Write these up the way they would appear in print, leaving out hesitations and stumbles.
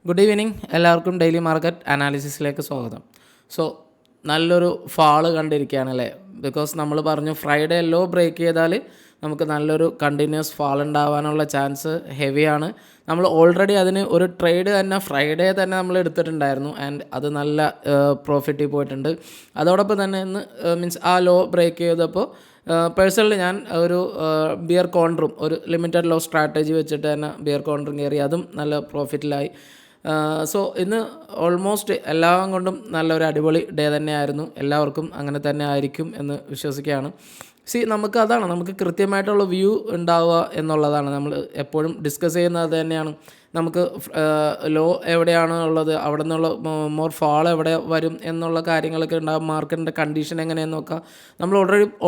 Good evening. എല്ലാവർക്കും daily market അനാലിസിസിലേക്ക് സ്വാഗതം. So നല്ലൊരു ഫാള് കണ്ടിരിക്കുകയാണല്ലേ. ബിക്കോസ് നമ്മൾ പറഞ്ഞു ഫ്രൈഡേ ലോ ബ്രേക്ക് ചെയ്താൽ നമുക്ക് നല്ലൊരു കണ്ടിന്യൂസ് ഫാൾ ഉണ്ടാവാനുള്ള ചാൻസ് ഹെവിയാണ്. നമ്മൾ ഓൾറെഡി അതിന് ഒരു ട്രേഡ് തന്നെ ഫ്രൈഡേ തന്നെ നമ്മൾ എടുത്തിട്ടുണ്ടായിരുന്നു ആൻഡ് അത് നല്ല പ്രോഫിറ്റിൽ പോയിട്ടുണ്ട്. അതോടൊപ്പം തന്നെ ഇന്ന് മീൻസ് ആ ലോ ബ്രേക്ക് ചെയ്തപ്പോൾ പേഴ്സണലി ഞാൻ ഒരു ബിയർ കോൺട്രും ഒരു ലിമിറ്റഡ് ലോ സ്ട്രാറ്റജി വെച്ചിട്ട് തന്നെ ബിയർ കോൺട്രും കയറി, അതും നല്ല പ്രോഫിറ്റിലായി. സോ ഇന്ന് ഓൾമോസ്റ്റ് എല്ലാം കൊണ്ടും നല്ലൊരു അടിപൊളി ഡേ തന്നെയായിരുന്നു. എല്ലാവർക്കും അങ്ങനെ തന്നെ ആയിരിക്കും എന്ന് വിശ്വസിക്കുകയാണ്. നമുക്ക് അതാണ്, നമുക്ക് കൃത്യമായിട്ടുള്ള വ്യൂ ഉണ്ടാവുക എന്നുള്ളതാണ്. നമ്മൾ എപ്പോഴും ഡിസ്കസ് ചെയ്യുന്നത് തന്നെയാണ്. നമുക്ക് ലോ എവിടെയാണ് ഉള്ളത്, അവിടെ നിന്നുള്ള മോർ ഫാൾ എവിടെ വരും എന്നുള്ള കാര്യങ്ങളൊക്കെ ഉണ്ടാകും. മാർക്കറ്റിൻ്റെ കണ്ടീഷൻ എങ്ങനെയെന്ന് നോക്കാം. നമ്മൾ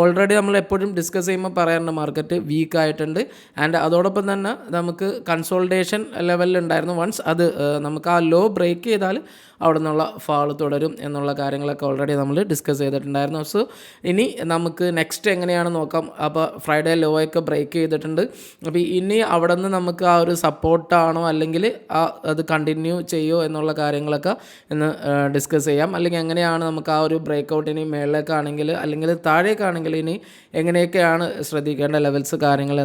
ഓൾറെഡി നമ്മൾ എപ്പോഴും ഡിസ്കസ് ചെയ്യുമ്പോൾ പറയാറുണ്ട് മാർക്കറ്റ് വീക്ക് ആയിട്ടുണ്ട്. ആൻഡ് അതോടൊപ്പം തന്നെ നമുക്ക് കൺസോൾട്ടേഷൻ ലെവലിലുണ്ടായിരുന്നു. വൺസ് അത് നമുക്ക് ആ ലോ ബ്രേക്ക് ചെയ്താൽ അവിടെ നിന്നുള്ള ഫാൾ തുടരും എന്നുള്ള കാര്യങ്ങളൊക്കെ ഓൾറെഡി നമ്മൾ ഡിസ്കസ് ചെയ്തിട്ടുണ്ടായിരുന്നു. സോ ഇനി നമുക്ക് നെക്സ്റ്റ് എങ്ങനെയാണ് നോക്കാം. അപ്പോൾ ഫ്രൈഡേ ലോ ഒക്കെ ബ്രേക്ക് ചെയ്തിട്ടുണ്ട്. അപ്പോൾ ഇനി അവിടെ നിന്ന് നമുക്ക് ആ ഒരു സപ്പോർട്ടാണോ അല്ലെങ്കിൽ അത് കണ്ടിന്യൂ ചെയ്യുമോ എന്നുള്ള കാര്യങ്ങളൊക്കെ ഇന്ന് ഡിസ്കസ് ചെയ്യാം. അല്ലെങ്കിൽ എങ്ങനെയാണ് നമുക്ക് ആ ഒരു ബ്രേക്ക് ഔട്ട് ഇനി മേളിലേക്കാണെങ്കിൽ അല്ലെങ്കിൽ താഴേക്കാണെങ്കിൽ ഇനി എങ്ങനെയൊക്കെയാണ് ശ്രദ്ധിക്കേണ്ട ലെവൽസ് കാര്യങ്ങൾ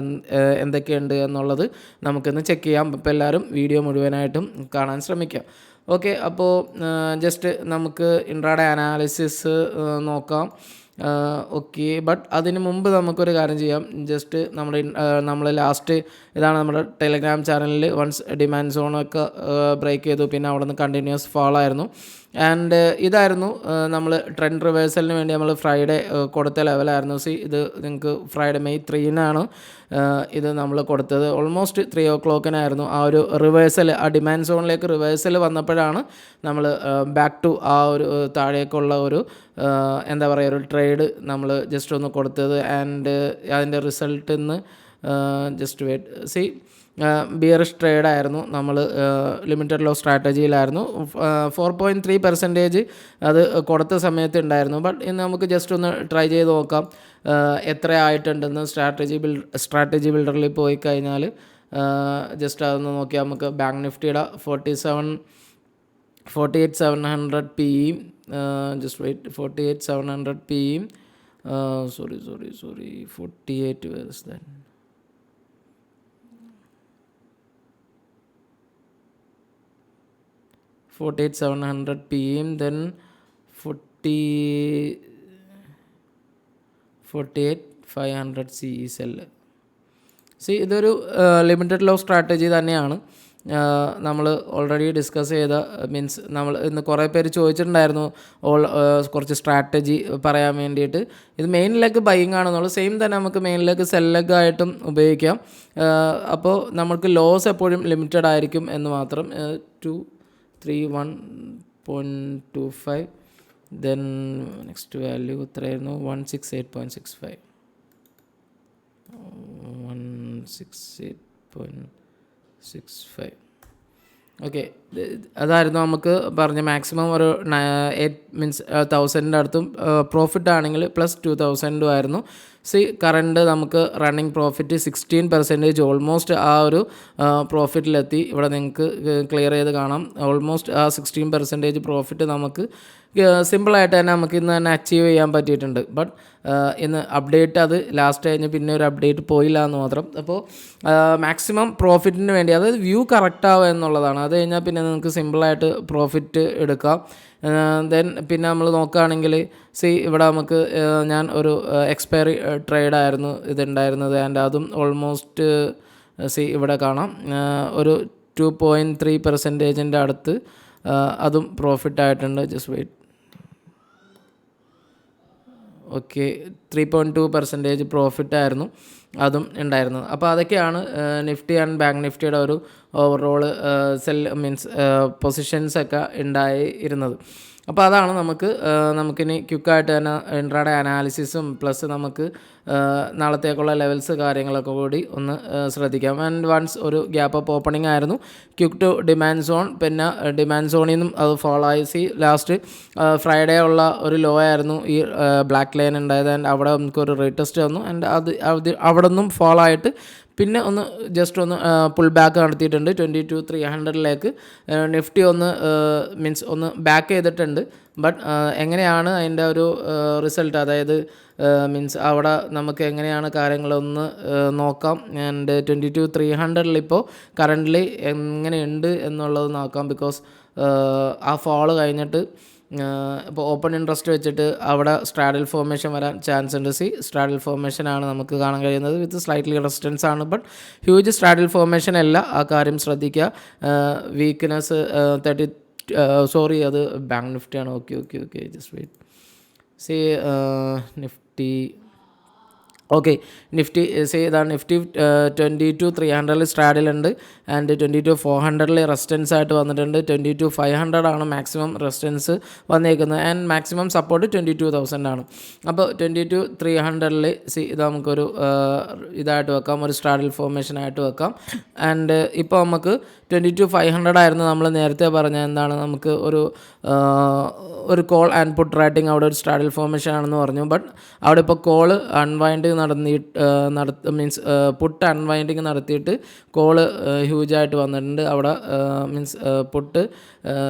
എന്തൊക്കെയുണ്ട് എന്നുള്ളത് നമുക്കിന്ന് ചെക്ക് ചെയ്യാം. അപ്പോൾ എല്ലാവരും വീഡിയോ മുഴുവനായിട്ടും കാണാൻ ശ്രമിക്കാം. ഓക്കെ, അപ്പോൾ ജസ്റ്റ് നമുക്ക് ഇൻട്രാഡേ അനാലിസിസ് നോക്കാം. ഓക്കെ, ബട്ട് അതിന് മുമ്പ് നമുക്കൊരു കാര്യം ചെയ്യാം. ജസ്റ്റ് നമ്മൾ ലാസ്റ്റ് ഇതാണ് നമ്മുടെ ടെലഗ്രാം ചാനലിൽ വൺസ് ഡിമാൻഡ് സോണൊക്കെ ബ്രേക്ക് ചെയ്തു, പിന്നെ അവിടെ നിന്ന് കണ്ടിന്യൂസ് ഫാളായിരുന്നു. ആൻഡ് ഇതായിരുന്നു നമ്മൾ ട്രെൻഡ് റിവേഴ്സലിന് വേണ്ടി നമ്മൾ ഫ്രൈഡേ കൊടുത്ത ലെവലായിരുന്നു. ഇത് നിങ്ങൾക്ക് ഫ്രൈഡേ മെയ് 3-നാണ് ഇത് നമ്മൾ കൊടുത്തത്. ഓൾമോസ്റ്റ് 3 o'clock ആ ഒരു റിവേഴ്സൽ, ആ ഡിമാൻഡ് സോണിലേക്ക് റിവേഴ്സൽ വന്നപ്പോഴാണ് നമ്മൾ ബാക്ക് ടു ആ ഒരു താഴേക്കുള്ള ഒരു എന്താ പറയുക ഒരു ട്രേഡ് നമ്മൾ ജസ്റ്റ് ഒന്ന് കൊടുത്തത്. ആൻഡ് അതിൻ്റെ റിസൾട്ടിൽ നിന്ന് ജസ്റ്റ് വെയിറ്റ് ബിയറിഷ് ട്രേഡായിരുന്നു. നമ്മൾ ലിമിറ്റഡ് ലോ സ്ട്രാറ്റജിയിലായിരുന്നു. 4.3% അത് കൊടുത്ത സമയത്ത് ഉണ്ടായിരുന്നു. ബട്ട് ഇന്ന് നമുക്ക് ജസ്റ്റ് ഒന്ന് ട്രൈ ചെയ്ത് നോക്കാം എത്ര ആയിട്ടുണ്ടെന്ന്. സ്ട്രാറ്റജി ബിൽഡറിൽ പോയി കഴിഞ്ഞാൽ ജസ്റ്റ് അതൊന്ന് നോക്കിയാൽ നമുക്ക് ബാങ്ക് നിഫ്റ്റിയുടെ 48,700 PE, just wait, 48,700 PE, sorry, 48, where is that? 48,700 PE, then 48,500 CE sell. ഇതൊരു ലിമിറ്റഡ് ലോ സ്ട്രാറ്റജി തന്നെയാണ്. നമ്മൾ ഓൾറെഡി ഡിസ്കസ് ചെയ്ത മീൻസ് നമ്മൾ ഇന്ന് കുറേ പേര് ചോദിച്ചിട്ടുണ്ടായിരുന്നു കുറച്ച് സ്ട്രാറ്റജി പറയാൻ വേണ്ടിയിട്ട്. ഇത് മെയിൻ ലെഗ് ബൈയിങ് ആണെന്നുള്ളത് സെയിം തന്നെ നമുക്ക് മെയിൻ ലെഗ് സെൽ ലെഗ് ആയിട്ടും ഉപയോഗിക്കാം. അപ്പോൾ നമുക്ക് ലോസ് എപ്പോഴും ലിമിറ്റഡ് ആയിരിക്കും എന്ന് മാത്രം. 231.25, ദെൻ നെക്സ്റ്റ് വാല്യൂ എത്രയായിരുന്നു? 168.65. 168.65. ഓക്കെ, അതായിരുന്നു നമുക്ക് പറഞ്ഞ മാക്സിമം ഒരു 1,000 അടുത്തും പ്രോഫിറ്റ് ആണെങ്കിൽ പ്ലസ് 2,000 ആയിരുന്നു. കറണ്ട് നമുക്ക് റണ്ണിങ് പ്രോഫിറ്റ് 16% ഓൾമോസ്റ്റ് ആ ഒരു പ്രോഫിറ്റിലെത്തി. ഇവിടെ നിങ്ങൾക്ക് ക്ലിയർ ചെയ്ത് കാണാം. ഓൾമോസ്റ്റ് ആ 16% പ്രോഫിറ്റ് നമുക്ക് സിമ്പിളായിട്ട് തന്നെ നമുക്ക് ഇന്ന് തന്നെ അച്ചീവ് ചെയ്യാൻ പറ്റിയിട്ടുണ്ട്. ബട്ട് ഇന്ന് അപ്ഡേറ്റ് അത് ലാസ്റ്റ് കഴിഞ്ഞ് പിന്നെ ഒരു അപ്ഡേറ്റ് പോയില്ല എന്ന് മാത്രം. അപ്പോൾ മാക്സിമം പ്രോഫിറ്റിന് വേണ്ടി, അതായത് വ്യൂ കറക്റ്റ് ആവുക എന്നുള്ളതാണ്. അത് കഴിഞ്ഞാൽ പിന്നെ നിങ്ങൾക്ക് സിമ്പിളായിട്ട് പ്രോഫിറ്റ് എടുക്കാം. ദെൻ പിന്നെ നമ്മൾ നോക്കുകയാണെങ്കിൽ ഇവിടെ നമുക്ക് ഞാൻ ഒരു എക്സ്പയറി ട്രേഡായിരുന്നു ഇതുണ്ടായിരുന്നത്. ആൻഡ് അതും ഓൾമോസ്റ്റ് ഇവിടെ കാണാം ഒരു 2.3% അടുത്ത് അതും പ്രോഫിറ്റ് ആയിട്ടുണ്ട്. Just wait. ഓക്കെ, 3.2% പ്രോഫിറ്റായിരുന്നു അതും ഉണ്ടായിരുന്നത്. അപ്പോൾ അതൊക്കെയാണ് നിഫ്റ്റി ആൻഡ് ബാങ്ക് നിഫ്റ്റിയുടെ ഒരു ഓവറോൾ പൊസിഷൻസൊക്കെ ഉണ്ടായിരുന്നത്. അപ്പോൾ അതാണ് നമുക്കിനി ക്വിക്കായിട്ട് തന്നെ ഇൻട്രാഡേ അനാലിസിസും പ്ലസ് നമുക്ക് നാളത്തേക്കുള്ള ലെവൽസ് കാര്യങ്ങളൊക്കെ കൂടി ഒന്ന് ശ്രദ്ധിക്കാം. ആൻഡ് വൺസ് ഒരു ഗ്യാപ്പ് അപ്പ് ഓപ്പണിംഗ് ആയിരുന്നു. ക്വിക്ക് ടു ഡിമാൻഡ് സോൺ, പിന്നെ ഡിമാൻഡ് സോണിൽ നിന്നും അത് ഫോളോ ആയി. ലാസ്റ്റ് ഫ്രൈഡേ ഉള്ള ഒരു ലോ ആയിരുന്നു ഈ ബ്ലാക്ക് ലൈൻ ഉണ്ടായത്. ആൻഡ് അവിടെ നമുക്കൊരു റീടെസ്റ്റ് വന്നു. ആൻഡ് അത് അവിടെ നിന്നും ഫോളോ ആയിട്ട് പിന്നെ ഒന്ന് ജസ്റ്റ് ഒന്ന് പുൾ ബാക്ക് നടത്തിയിട്ടുണ്ട് 22,300 നിഫ്റ്റി ഒന്ന് മീൻസ് ഒന്ന് ബാക്ക് ചെയ്തിട്ടുണ്ട്. ബട്ട് എങ്ങനെയാണ് അതിൻ്റെ ഒരു റിസൾട്ട്, അതായത് മീൻസ് അവിടെ നമുക്ക് എങ്ങനെയാണ് കാര്യങ്ങളൊന്ന് നോക്കാം. ആൻഡ് 22,300 ഇപ്പോൾ കറൻ്റ്ലി എങ്ങനെയുണ്ട് എന്നുള്ളത് നോക്കാം. ബിക്കോസ് ആ ഫോള് കഴിഞ്ഞിട്ട് ഇപ്പോൾ ഓപ്പൺ ഇൻട്രസ്റ്റ് വെച്ചിട്ട് അവിടെ സ്ട്രാഡൽ ഫോർമേഷൻ വരാൻ ചാൻസ് ഉണ്ട്. സ്ട്രാഡൽ ഫോർമേഷൻ ആണ് നമുക്ക് കാണാൻ കഴിയുന്നത്. വിത്ത് സ്ലൈറ്റ്ലി റെസിസ്റ്റൻസ് ആണ്, ബട്ട് ഹ്യൂജ് സ്ട്രാഡൽ ഫോർമേഷൻ അല്ല. ആ കാര്യം ശ്രദ്ധിക്കുക. വീക്ക്നെസ് അത് ബാങ്ക് നിഫ്റ്റിയാണ്. Okay just wait. Nifty Nifty ഇതാണ് നിഫ്റ്റി 22,300 സ്ട്രാഡിലുണ്ട്. ആൻഡ് 22,400 റെസിസ്റ്റൻസ് ആയിട്ട് വന്നിട്ടുണ്ട്. 22,500 ആണ് മാക്സിമം റെസിസ്റ്റൻസ് വന്നേക്കുന്നത്. ആൻഡ് മാക്സിമം സപ്പോർട്ട് 22,000 ആണ്. അപ്പോൾ 22,300 ഇത് നമുക്കൊരു ഇതായിട്ട് വെക്കാം, ഒരു സ്ട്രാഡിൽ ഫോർമേഷൻ ആയിട്ട് വെക്കാം. ആൻഡ് ഇപ്പോൾ നമുക്ക് 22,500 ആയിരുന്നു നമ്മൾ നേരത്തെ പറഞ്ഞ എന്താണ്, നമുക്ക് ഒരു കോൾ ആൻഡ് പുട്ട് റൈറ്റിംഗ് അവിടെ ഒരു സ്ട്രാഡിൽ ഫോർമേഷൻ ആണെന്ന് പറഞ്ഞു. ബട്ട് അവിടെ ഇപ്പോൾ call unwinding means put unwinding നടത്തിയിട്ട് കോള് ഹ്യൂജായിട്ട് വന്നിട്ടുണ്ട്. അവിടെ മീൻസ് പുട്ട്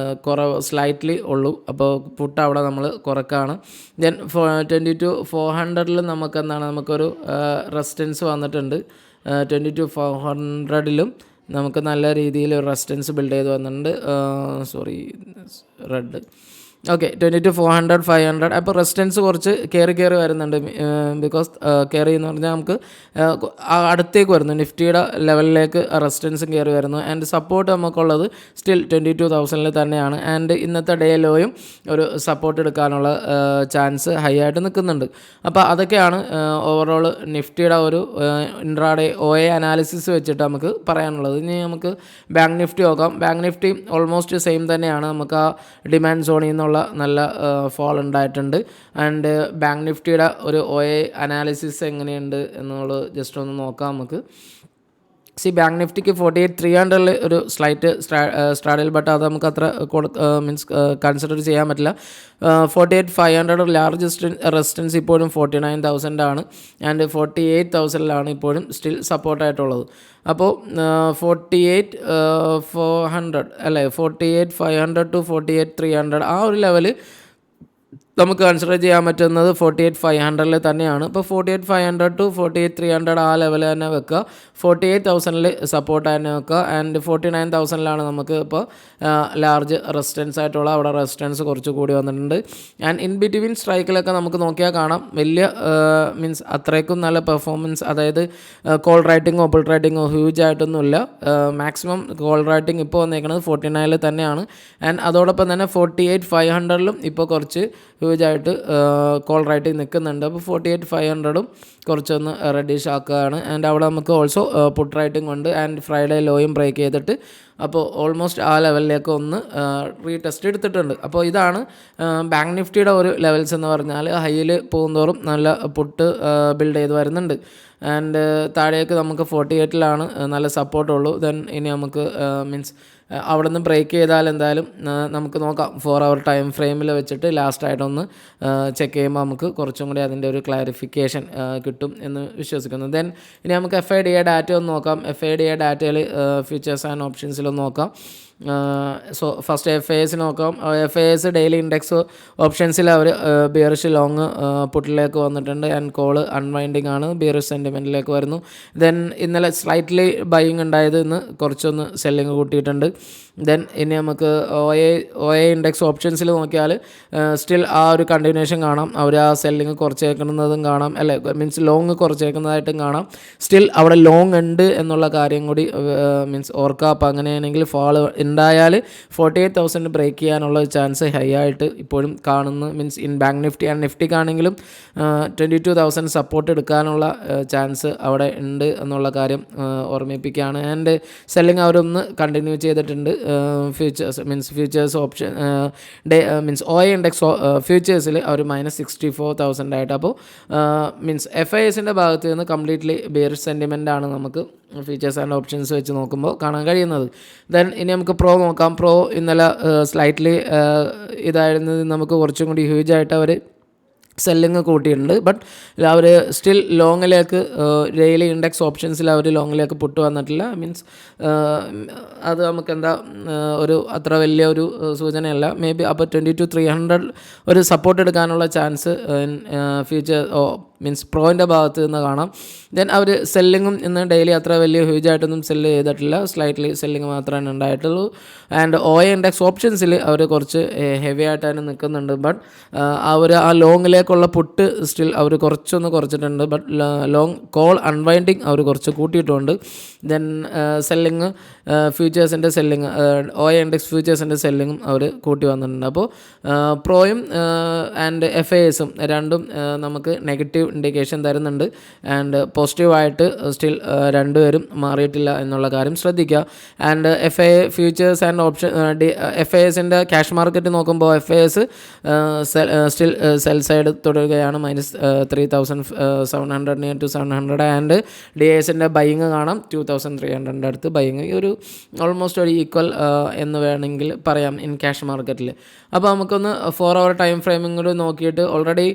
സ്ലൈറ്റ്ലി ഉള്ളൂ. അപ്പോൾ പുട്ട് അവിടെ നമ്മൾ കുറക്കാണ്. ദെൻ 22,400 നമുക്ക് എന്താണ്, നമുക്കൊരു റെസിസ്റ്റൻസ് വന്നിട്ടുണ്ട്. 22,400 നമുക്ക് നല്ല രീതിയിൽ ഒരു റെസിസ്റ്റൻസ് ബിൽഡ് ചെയ്ത് വന്നിട്ടുണ്ട്. റെഡ് 22,400 500. അപ്പോൾ റെസിസ്റ്റൻസ് കുറച്ച് കയറി വരുന്നുണ്ട്. ബിക്കോസ് കയറി എന്ന് പറഞ്ഞാൽ നമുക്ക് അടുത്തേക്ക് വരുന്നു, നിഫ്റ്റിയുടെ ലെവലിലേക്ക് റെസിസ്റ്റൻസും കയറി വരുന്നു. ആൻഡ് സപ്പോർട്ട് നമുക്കുള്ളത് സ്റ്റിൽ 22,000 തന്നെയാണ്. ആൻഡ് ഇന്നത്തെ ഡേ ലോയും ഒരു സപ്പോർട്ട് എടുക്കാനുള്ള ചാൻസ് ഹൈ ആയിട്ട് നിൽക്കുന്നുണ്ട്. അപ്പോൾ അതൊക്കെയാണ് ഓവറോൾ നിഫ്റ്റിയുടെ ഒരു ഇൻട്രാഡേ OA അനാലിസിസ് വെച്ചിട്ട് നമുക്ക് പറയാനുള്ളത്. ഇനി നമുക്ക് ബാങ്ക് നിഫ്റ്റി നോക്കാം. ബാങ്ക് നിഫ്റ്റി ഓൾമോസ്റ്റ് സെയിം തന്നെയാണ്. നമുക്ക് ആ ഡിമാൻഡ് സോണിൽ നിന്നുള്ള നല്ല ഫോൾ ഉണ്ടായിട്ടുണ്ട്. ആൻഡ് ബാങ്ക് നിഫ്റ്റിയുടെ ഒരു OA അനാലിസിസ് എങ്ങനെയുണ്ട് എന്നുള്ളത് ജസ്റ്റ് ഒന്ന് നോക്കാം നമുക്ക്. ബാങ്ക് നിഫ്റ്റിക്ക് 48,300 ഒരു സ്ലൈറ്റ് സ്ട്രാഡിൽ, ബട്ട് അത് നമുക്ക് അത്ര മീൻസ് കൺസിഡർ ചെയ്യാൻ പറ്റില്ല. 48,500 ലാർജ് റെസിസ്റ്റൻസ് ഇപ്പോഴും 49,000 ആണ്. ആൻഡ് 48,000 ഇപ്പോഴും സ്റ്റിൽ സപ്പോർട്ടായിട്ടുള്ളത്. അപ്പോൾ 48,400 അല്ലേ, 48,500 to 48,300 ആ ഒരു ലെവല് നമുക്ക് കൺസിഡർ ചെയ്യാൻ പറ്റുന്നത് 48,500 തന്നെയാണ്. ഇപ്പോൾ 48,500 to 48,300 ആ ലെവൽ തന്നെ വെക്കുക. 48,000 സപ്പോർട്ട് തന്നെ വെക്കുക. ആൻഡ് 49,000 നമുക്ക് ഇപ്പോൾ ലാർജ് റെസിസ്റ്റൻസ് ആയിട്ടുള്ള അവിടെ റെസിസ്റ്റൻസ് കുറച്ച് കൂടി വന്നിട്ടുണ്ട്. ആൻഡ് ഇൻ ബിറ്റ്വീൻ സ്ട്രൈക്കിലൊക്കെ നമുക്ക് നോക്കിയാൽ കാണാം വലിയ മീൻസ് അത്രയ്ക്കും നല്ല പെർഫോമൻസ്, അതായത് കോൾ റൈറ്റിങ്ങോ പുൾ റൈറ്റിങ്ങോ ഹ്യൂജ് ആയിട്ടൊന്നുമില്ല. മാക്സിമം കോൾ റൈറ്റിംഗ് ഇപ്പോൾ വന്നേക്കുന്നത് 49 തന്നെയാണ്. ആൻഡ് അതോടൊപ്പം തന്നെ 48,500 ഇപ്പോൾ കുറച്ച് ഹ്യൂജായിട്ട് കോൾ റൈറ്റിംഗ് നിൽക്കുന്നുണ്ട്. അപ്പോൾ 48,500 കുറച്ചൊന്ന് റെഡ്യൂസ് ആക്കുകയാണ്. ആൻഡ് അവിടെ നമുക്ക് ഓൾസോ പുട്ട് റൈറ്റിംഗ് ഉണ്ട്. ആൻഡ് ഫ്രൈഡേ ലോയും ബ്രേക്ക് ചെയ്തിട്ട് അപ്പോൾ ഓൾമോസ്റ്റ് ആ ലെവലിലേക്ക് ഒന്ന് റീടെസ്റ്റ് എടുത്തിട്ടുണ്ട്. അപ്പോൾ ഇതാണ് ബാങ്ക് നിഫ്റ്റിയുടെ ഒരു ലെവൽസ് എന്ന് പറഞ്ഞാൽ. ഹൈയിൽ പോകുന്തോറും നല്ല പുട്ട് ബിൽഡ് ചെയ്ത് വരുന്നുണ്ട്. ആൻഡ് താഴേക്ക് നമുക്ക് 48 നല്ല സപ്പോർട്ടുള്ളൂ. ദെൻ ഇനി നമുക്ക് മീൻസ് അവിടെ നിന്ന് ബ്രേക്ക് ചെയ്താൽ എന്തായാലും നമുക്ക് നോക്കാം. 4 hour ടൈം ഫ്രെയിമിൽ വെച്ചിട്ട് ലാസ്റ്റായിട്ടൊന്ന് ചെക്ക് ചെയ്യുമ്പോൾ നമുക്ക് കുറച്ചും കൂടി അതിൻ്റെ ഒരു ക്ലാരിഫിക്കേഷൻ കിട്ടും എന്ന് വിശ്വസിക്കുന്നു. ദെൻ ഇനി നമുക്ക് FIDA ഡാറ്റ ഒന്ന് നോക്കാം. FIDA ഡാറ്റയിൽ ഫ്യൂച്ചേഴ്സ് ആൻഡ് ഓപ്ഷൻസിലൊന്ന് നോക്കാം. ഫസ്റ്റ് FIS നോക്കാം. FIS ഡെയിലി ഇൻഡെക്സ് ഓപ്ഷൻസിൽ അവർ ബിയറിഷ് ലോങ് പുട്ടിലേക്ക് വന്നിട്ടുണ്ട്. ആൻഡ് കോള് അൺവൈൻഡിങ് ആണ്, ബിയറിഷ് സെൻറ്റിമെൻറ്റിലേക്ക് വരുന്നു. ദെൻ ഇന്നലെ സ്ലൈറ്റ്ലി ബൈയിങ് ഉണ്ടായത് ഇന്ന് കുറച്ചൊന്ന് സെല്ലിങ് കൂട്ടിയിട്ടുണ്ട്. ദെൻ ഇനി നമുക്ക് OA ഇൻഡെക്സ് ഓപ്ഷൻസിൽ നോക്കിയാൽ സ്റ്റിൽ ആ ഒരു കണ്ടിന്യൂഷൻ കാണാം. അവർ ആ സെല്ലിങ് കുറച്ചേക്കുന്നതും കാണാം, അല്ലെ മീൻസ് ലോങ് കുറച്ചേക്കുന്നതായിട്ടും കാണാം. സ്റ്റിൽ അവിടെ ലോങ് ഉണ്ട് എന്നുള്ള കാര്യം കൂടി മീൻസ് ഓർക്കുക. അപ്പോൾ അങ്ങനെയാണെങ്കിൽ ഫാൾ ഉണ്ടായാൽ 48,000 ബ്രേക്ക് ചെയ്യാനുള്ള ചാൻസ് ഹൈ ആയിട്ട് ഇപ്പോഴും കാണുന്നു. Means in bank Nifty and നിഫ്റ്റിക്കാണെങ്കിലും 22,000 സപ്പോർട്ട് എടുക്കാനുള്ള ചാൻസ് അവിടെ ഉണ്ട് എന്നുള്ള കാര്യം ഓർമ്മിപ്പിക്കുകയാണ്. ആൻഡ് സെല്ലിങ് അവരൊന്ന് കണ്ടിന്യൂ ചെയ്തിട്ടുണ്ട്. Futures option means OA index ഫ്യൂച്ചേഴ്സിൽ അവർ -64,000 ആയിട്ട്. അപ്പോൾ മീൻസ് FISൻ്റെ ഭാഗത്ത് നിന്ന് കംപ്ലീറ്റ്ലി ബിയറിഷ് സെൻറ്റിമെൻ്റ് ആണ് നമുക്ക് ഫീച്ചേഴ്സ് ആൻഡ് ഓപ്ഷൻസ് വെച്ച് നോക്കുമ്പോൾ കാണാൻ കഴിയുന്നത്. ദെൻ ഇനി നമുക്ക് പ്രോ നോക്കാം. പ്രോ ഇന്നലെ സ്ലൈറ്റ്ലി ഇതായിരുന്നത് നമുക്ക് കുറച്ചും കൂടി ഹ്യൂജായിട്ട് അവർ സെല്ലിങ് കൂട്ടിയിട്ടുണ്ട്. ബട്ട് അവർ സ്റ്റിൽ ലോങ്ങിലേക്ക് ഡെയിലി ഇൻഡെക്സ് ഓപ്ഷൻസിൽ അവർ ലോങ്ങിലേക്ക് പുട്ട് വന്നിട്ടില്ല. മീൻസ് അത് നമുക്കെന്താ ഒരു അത്ര വലിയ ഒരു സൂചനയല്ല. മേ ബി അപ്പോൾ 22,300 ഒരു സപ്പോർട്ട് എടുക്കാനുള്ള ചാൻസ് ഫ്യൂച്ചർ മീൻസ് പ്രോയിൻ്റെ ഭാഗത്ത് നിന്ന് കാണാം. ദെൻ അവർ സെല്ലിങ്ങും ഇന്ന് ഡെയിലി അത്ര വലിയ ഹ്യൂജായിട്ടൊന്നും സെല്ല് ചെയ്തിട്ടില്ല. സ്ലൈറ്റ്ലി സെല്ലിങ് മാത്രമേ ഉണ്ടായിട്ടുള്ളൂ. ആൻഡ് ഇൻഡെക്സ് ഓപ്ഷൻസിൽ അവർ കുറച്ച് ഹെവി ആയിട്ടാണ് നിൽക്കുന്നുണ്ട്. ബട്ട് അവർ ആ ലോങ്ങിലേക്കുള്ള പുട്ട് സ്റ്റിൽ അവർ കുറച്ചിട്ടുണ്ട്. ബട്ട് ലോങ് കോൾ അൺവൈൻഡിങ് അവർ കുറച്ച് കൂട്ടിയിട്ടുണ്ട്. ദെൻ സെല്ലിങ് ഫ്യൂച്ചേഴ്സിൻ്റെ സെല്ലിങ് ഇൻഡെക്സ് ഫ്യൂച്ചേഴ്സിൻ്റെ സെല്ലിങ്ങും അവർ കൂട്ടി വന്നിട്ടുണ്ട്. അപ്പോൾ പ്രോയും ആൻഡ് FIAസും രണ്ടും നമുക്ക് നെഗറ്റീവ് ഇൻഡിക്കേഷൻ തരുന്നുണ്ട്. ആൻഡ് പോസിറ്റീവായിട്ട് സ്റ്റിൽ രണ്ടുപേരും മാറിയിട്ടില്ല എന്നുള്ള കാര്യം ശ്രദ്ധിക്കുക. And FIA futures and option FIAസിൻ്റെ ക്യാഷ് മാർക്കറ്റ് നോക്കുമ്പോൾ FIAസ് സ്റ്റിൽ സെൽ സൈഡ് തുടരുകയാണ്. -3,700 നിയർ ടു 700. ആൻഡ് DISൻ്റെ ബൈയിങ് കാണാം 2,300 അടുത്ത് ബൈയിങ്. ഈ ഒരു ഓൾമോസ്റ്റ് ഒരു ഈക്വൽ എന്ന് വേണമെങ്കിൽ പറയാം ഇൻ ക്യാഷ് മാർക്കറ്റിൽ. അപ്പോൾ നമുക്കൊന്ന് 4 hour ടൈം ഫ്രെയിമിംഗ് കൂടി നോക്കിയിട്ട് ഓൾറെഡി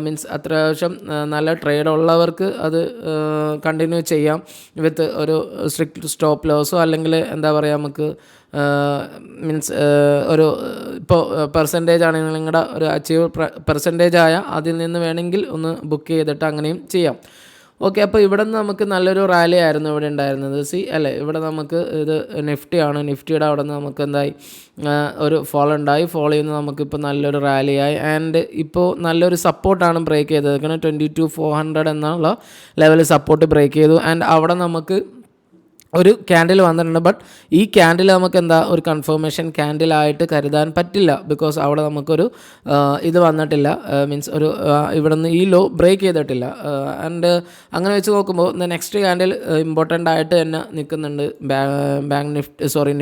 മീൻസ് അത്യാവശ്യം നല്ല ട്രേഡ് ഉള്ളവർക്ക് അത് കണ്ടിന്യൂ ചെയ്യാം വിത്ത് ഒരു സ്ട്രിക്റ്റ് സ്റ്റോപ്പ് ലോസോ അല്ലെങ്കിൽ എന്താ പറയുക നമുക്ക് മീൻസ് ഒരു ഇപ്പോൾ പെർസെൻറ്റേജ് ആണെങ്കിൽ നിങ്ങളുടെ ഒരു അച്ചീവ് പെർസെൻറ്റേജ് ആയ അതിൽ നിന്ന് വേണമെങ്കിൽ ഒന്ന് ബുക്ക് ചെയ്തിട്ട് അങ്ങനെയും ചെയ്യാം. ഓക്കെ, അപ്പോൾ ഇവിടെ നിന്ന് നമുക്ക് നല്ലൊരു റാലി ആയിരുന്നു ഇവിടെ ഉണ്ടായിരുന്നത്. അല്ലേ, ഇവിടെ നമുക്ക് ഇത് നിഫ്റ്റിയാണ്. നിഫ്റ്റിയുടെ അവിടെ നിന്ന് നമുക്ക് എന്തായി ഒരു ഫോൾ ഉണ്ടായി. ഫോൾ ചെയ്യുന്ന നമുക്കിപ്പോൾ നല്ലൊരു റാലിയായി. ആൻഡ് ഇപ്പോൾ നല്ലൊരു സപ്പോർട്ടാണ് ബ്രേക്ക് ചെയ്തത്. 22,400 എന്നുള്ള ലെവൽ സപ്പോർട്ട് ബ്രേക്ക് ചെയ്തു. ആൻഡ് അവിടെ നമുക്ക് ഒരു ക്യാൻഡിൽ വന്നിട്ടുണ്ട്. ബട്ട് ഈ ക്യാൻഡിൽ നമുക്ക് എന്താ ഒരു കൺഫർമേഷൻ ക്യാൻഡിലായിട്ട് കരുതാൻ പറ്റില്ല. ബിക്കോസ് അവിടെ നമുക്കൊരു ഇത് വന്നിട്ടില്ല. മീൻസ് ഒരു ഇവിടെ നിന്ന് ഈ ലോ ബ്രേക്ക് ചെയ്തിട്ടില്ല. ആൻഡ് അങ്ങനെ വെച്ച് നോക്കുമ്പോൾ നെക്സ്റ്റ് ക്യാൻഡിൽ ഇമ്പോർട്ടൻ്റ് ആയിട്ട് തന്നെ നിൽക്കുന്നുണ്ട്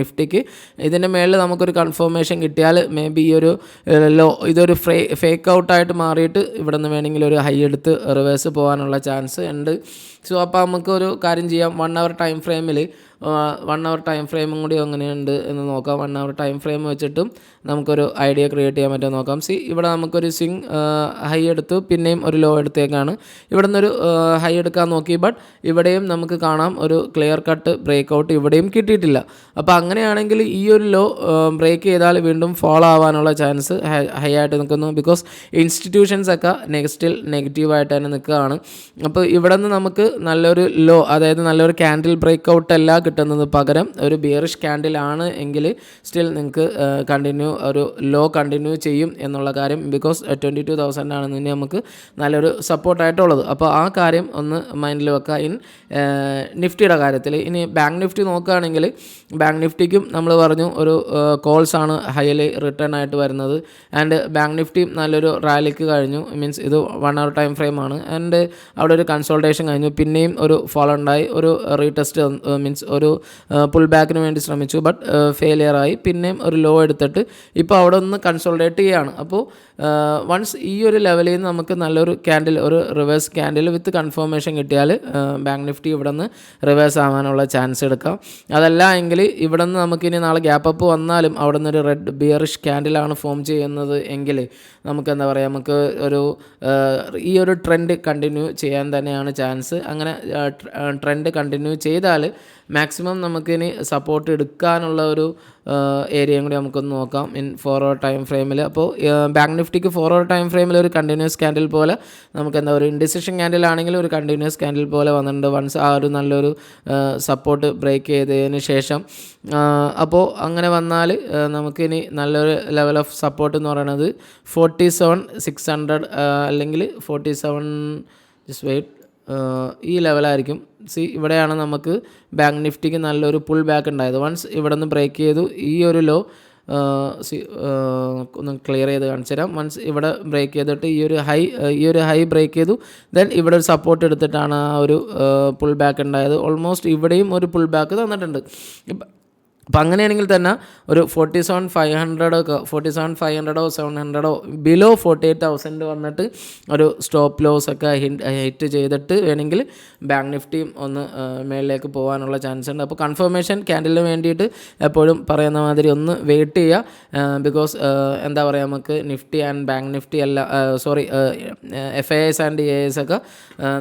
നിഫ്റ്റിക്ക്. ഇതിൻ്റെ മേളിൽ നമുക്കൊരു കൺഫർമേഷൻ കിട്ടിയാൽ മേ ബി ഈ ഒരു ലോ ഇതൊരു ഫേക്ക് ഔട്ടായിട്ട് മാറിയിട്ട് ഇവിടെ നിന്ന് വേണമെങ്കിൽ ഒരു ഹൈ എടുത്ത് റിവേഴ്സ് പോകാനുള്ള ചാൻസ് ഉണ്ട്. സോ അപ്പോൾ നമുക്കൊരു കാര്യം ചെയ്യാം. 1 hour ടൈം ഫ്രെയിമിൽ 1 hour ടൈം ഫ്രെയിമും കൂടി എങ്ങനെയുണ്ട് എന്ന് നോക്കാം. 1 hour ടൈം ഫ്രെയിം വെച്ചിട്ടും നമുക്കൊരു ഐഡിയ ക്രിയേറ്റ് ചെയ്യാൻ പറ്റുമോ നോക്കാം. ഇവിടെ നമുക്കൊരു സ്വിങ് ഹൈ എടുത്തു, പിന്നെയും ഒരു ലോ എടുത്തേക്കാണ്. ഇവിടെ നിന്നൊരു ഹൈ എടുക്കാൻ നോക്കി. ബട്ട് ഇവിടെയും നമുക്ക് കാണാം ഒരു ക്ലിയർ കട്ട് ബ്രേക്ക് ഔട്ട് ഇവിടെയും കിട്ടിയിട്ടില്ല. അപ്പോൾ അങ്ങനെയാണെങ്കിൽ ഈ ഒരു ലോ ബ്രേക്ക് ചെയ്താൽ വീണ്ടും ഫോളോ ആവാനുള്ള ചാൻസ് ഹൈ ആയിട്ട് നിൽക്കുന്നു. ബിക്കോസ് ഇൻസ്റ്റിറ്റ്യൂഷൻസ് ഒക്കെ സ്റ്റിൽ നെഗറ്റീവായിട്ട് തന്നെ നിൽക്കുകയാണ്. അപ്പോൾ ഇവിടെ നിന്ന് നമുക്ക് നല്ലൊരു ലോ, അതായത് നല്ലൊരു ക്യാൻഡിൽ ബ്രേക്ക് ഔട്ട് അല്ല കിട്ടുന്നത്, പകരം ഒരു ബിയറിഷ് ക്യാൻഡിലാണ് എങ്കിൽ സ്റ്റിൽ നിങ്ങൾക്ക് കണ്ടിന്യൂ ഒരു ലോ കണ്ടിന്യൂ ചെയ്യും എന്നുള്ള കാര്യം. ബിക്കോസ് 22,000 ആണ് ഇനി നമുക്ക് നല്ലൊരു സപ്പോർട്ടായിട്ടുള്ളത്. അപ്പോൾ ആ കാര്യം ഒന്ന് മൈൻഡിൽ വെക്കുക ഇൻ നിഫ്റ്റിയുടെ കാര്യത്തിൽ. ഇനി ബാങ്ക് നിഫ്റ്റി നോക്കുകയാണെങ്കിൽ ബാങ്ക് നിഫ്റ്റിക്കും നമ്മൾ പറഞ്ഞു ഒരു കോൾസാണ് ഹൈലി റിട്ടേൺ ആയിട്ട് വരുന്നത്. ആൻഡ് ബാങ്ക് നിഫ്റ്റി നല്ലൊരു റാലിക്ക് കഴിഞ്ഞു. മീൻസ് ഇത് 1 hour ടൈം ഫ്രെയിമാണ്. ആൻഡ് അവിടെ ഒരു കൺസോൾട്ടേഷൻ കഴിഞ്ഞു. പിന്നെയും ഒരു ഫോൾ ഉണ്ടായി, ഒരു റീടെസ്റ്റ് മീൻസ് ഒരു പുൾ ബാക്കിന് വേണ്ടി ശ്രമിച്ചു. ബട്ട് ഫെയിലിയറായി. പിന്നെയും ഒരു ലോ എടുത്തിട്ട് ഇപ്പോൾ അവിടെ ഒന്ന് കൺസോൾട്ടേറ്റ് ചെയ്യുകയാണ്. അപ്പോൾ വൺസ് ഈ ഒരു ലെവലിൽ നിന്ന് നമുക്ക് നല്ലൊരു ക്യാൻഡിൽ, ഒരു റിവേഴ്സ് ക്യാൻഡിൽ വിത്ത് കൺഫർമേഷൻ കിട്ടിയാൽ ബാങ്ക് നിഫ്റ്റി ഇവിടെ നിന്ന് റിവേഴ്സ് ആവാനുള്ള ചാൻസ് എടുക്കാം. അതല്ല എങ്കിൽ ഇവിടെ നിന്ന് നമുക്കിനി നാളെ ഗ്യാപ്പ് അപ്പ് വന്നാലും അവിടെ നിന്നൊരു റെഡ് ബിയറിഷ് ക്യാൻഡിലാണ് ഫോം ചെയ്യുന്നത് എങ്കിൽ നമുക്ക് എന്താ പറയുക, നമുക്ക് ഒരു ഈ ഒരു ട്രെൻഡ് കണ്ടിന്യൂ ചെയ്യാൻ തന്നെയാണ് ചാൻസ്. അങ്ങനെ ട്രെൻഡ് കണ്ടിന്യൂ ചെയ്താൽ മാക്സിമം നമുക്കിനി സപ്പോർട്ട് എടുക്കാനുള്ള ഒരു ഏരിയയും കൂടി നമുക്കൊന്ന് നോക്കാം ഇൻ 4 hour ടൈം ഫ്രെയിമിൽ. അപ്പോൾ ബാങ്ക് നിഫ്റ്റിക്ക് 4 hour ടൈം ഫ്രെയിമിൽ ഒരു കണ്ടിന്യൂസ് ക്യാൻഡിൽ പോലെ നമുക്ക് എന്താ ഒരു ഇൻഡിസിഷൻ ക്യാൻഡിൽ ആണെങ്കിൽ ഒരു കണ്ടിന്യൂസ് ക്യാൻഡിൽ പോലെ വന്നിട്ടുണ്ട്. വൺസ് ആ ഒരു നല്ലൊരു സപ്പോർട്ട് ബ്രേക്ക് ചെയ്തതിന് ശേഷം അപ്പോൾ അങ്ങനെ വന്നാൽ നമുക്കിനി നല്ലൊരു ലെവൽ ഓഫ് സപ്പോർട്ട് എന്ന് പറയുന്നത് 47,600 അല്ലെങ്കിൽ 47 ജസ്റ്റ് വെയിറ്റ് ഈ ലെവലായിരിക്കും. ഇവിടെയാണ് നമുക്ക് ബാങ്ക് നിഫ്റ്റിക്ക് നല്ലൊരു പുൾ ബാക്ക് ഉണ്ടായത്. വൺസ് ഇവിടെ നിന്ന് ബ്രേക്ക് ചെയ്തു ഈ ഒരു ലോ ഒന്ന് ക്ലിയർ ചെയ്ത് കാണിച്ചു തരാം. വൺസ് ഇവിടെ ബ്രേക്ക് ചെയ്തിട്ട് ഈ ഒരു ഹൈ ബ്രേക്ക് ചെയ്തു. ദെൻ ഇവിടെ ഒരു സപ്പോർട്ട് എടുത്തിട്ടാണ് ആ ഒരു പുൾ ബാക്ക് ഉണ്ടായത്. ഓൾമോസ്റ്റ് ഇവിടെയും ഒരു പുൾ ബാക്ക് തന്നിട്ടുണ്ട്. അപ്പോൾ അങ്ങനെയാണെങ്കിൽ തന്നെ ഒരു 47,500 700 ബിലോ 48,000 വന്നിട്ട് ഒരു സ്റ്റോപ്പ് ലോസ് ഒക്കെ ഹിറ്റ് ചെയ്തിട്ട് വേണമെങ്കിൽ ബാങ്ക് നിഫ്റ്റിയും ഒന്ന് മേളിലേക്ക് പോകാനുള്ള ചാൻസ് ഉണ്ട്. അപ്പോൾ കൺഫർമേഷൻ ക്യാൻഡലിന് വേണ്ടിയിട്ട് എപ്പോഴും പറയുന്ന മാതിരി ഒന്ന് വെയിറ്റ് ചെയ്യുക. ബിക്കോസ് എന്താ പറയുക, നമുക്ക് നിഫ്റ്റി ആൻഡ് ബാങ്ക് നിഫ്റ്റി അല്ല FIIs ആൻഡ് EIS ഒക്കെ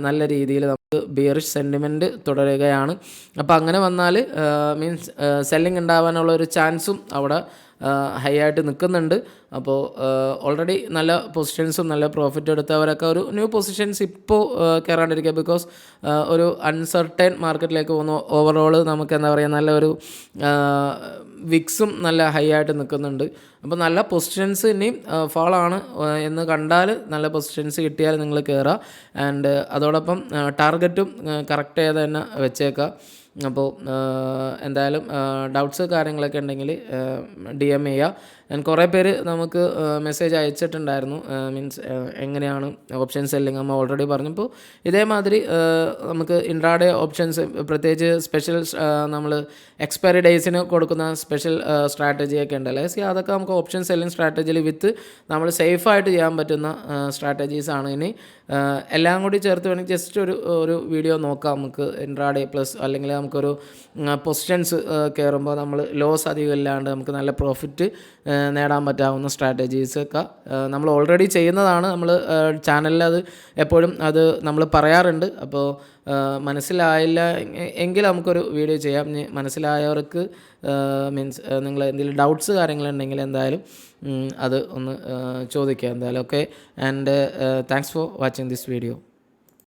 നല്ല രീതിയിൽ നമുക്ക് ബിയറിഷ് സെൻറ്റിമെൻറ്റ് തുടരുകയാണ്. അപ്പോൾ അങ്ങനെ വന്നാൽ മീൻസ് സെല്ലിംഗ് ഉണ്ടാവാനുള്ള ഒരു ചാൻസും അവിടെ ഹൈ ആയിട്ട് നിൽക്കുന്നുണ്ട്. അപ്പോൾ ഓൾറെഡി നല്ല പൊസിഷൻസും നല്ല പ്രോഫിറ്റ് എടുത്തവരൊക്കെ ഒരു ന്യൂ പൊസിഷൻസ് ഇപ്പോൾ കയറാണ്ടിരിക്കുക. ബിക്കോസ് ഒരു അൺസർട്ടൈൻ മാർക്കറ്റിലേക്ക് പോകുന്നു. ഓവറോൾ നമുക്ക് എന്താ പറയുക, നല്ലൊരു വിക്സും നല്ല ഹൈ ആയിട്ട് നിൽക്കുന്നുണ്ട്. അപ്പോൾ നല്ല പൊസിഷൻസ് ഇനിയും ഫാളാണ് എന്ന് കണ്ടാൽ നല്ല പൊസിഷൻസ് കിട്ടിയാൽ നിങ്ങൾ കയറുക. ആൻഡ് അതോടൊപ്പം ടാർഗറ്റും കറക്റ്റ് ചെയ്ത് തന്നെ വെച്ചേക്കുക. അപ്പോൾ എന്തായാലും ഡൗട്ട്സ് കാര്യങ്ങളൊക്കെ ഉണ്ടെങ്കിൽ DM ചെയ്യുക. ഞാൻ കുറേ പേര് നമുക്ക് മെസ്സേജ് അയച്ചിട്ടുണ്ടായിരുന്നു, മീൻസ് എങ്ങനെയാണ് ഓപ്ഷൻ സെല്ലിങ് നമ്മൾ ഓൾറെഡി പറഞ്ഞപ്പോൾ. ഇതേമാതിരി നമുക്ക് ഇൻട്രാഡേ ഓപ്ഷൻസ് പ്രത്യേകിച്ച് സ്പെഷ്യൽ നമ്മൾ എക്സ്പയറി ഡേയ്സിന് കൊടുക്കുന്ന സ്പെഷ്യൽ സ്ട്രാറ്റജിയൊക്കെ ഉണ്ടല്ലേ, അതൊക്കെ നമുക്ക് ഓപ്ഷൻ സെല്ലിങ് സ്ട്രാറ്റജിയിൽ വിത്ത് നമ്മൾ സേഫായിട്ട് ചെയ്യാൻ പറ്റുന്ന സ്ട്രാറ്റജീസാണ്. ഇനി എല്ലാം കൂടി ചേർത്ത് വേണമെങ്കിൽ ജസ്റ്റ് ഒരു വീഡിയോ നോക്കാം നമുക്ക്. ഇൻട്രാഡേ പ്ലസ് അല്ലെങ്കിൽ നമുക്കൊരു പൊസിഷൻസ് കയറുമ്പോൾ നമ്മൾ ലോസ് അധികം ഇല്ലാണ്ട് നമുക്ക് നല്ല പ്രോഫിറ്റ് നേടാൻ പറ്റാവുന്ന സ്ട്രാറ്റജീസൊക്കെ നമ്മൾ ഓൾറെഡി ചെയ്യുന്നതാണ്. നമ്മൾ ചാനലിൽ അത് എപ്പോഴും അത് നമ്മൾ പറയാറുണ്ട്. അപ്പോൾ മനസ്സിലായില്ല എങ്കിൽ നമുക്കൊരു വീഡിയോ ചെയ്യാം. മനസ്സിലായവർക്ക് മീൻസ് നിങ്ങൾ എന്തെങ്കിലും ഡൗട്ട്സ് കാര്യങ്ങളുണ്ടെങ്കിൽ എന്തായാലും അത് ഒന്ന് ചോദിക്കുക എന്തായാലും. Okay, and thanks for watching this video.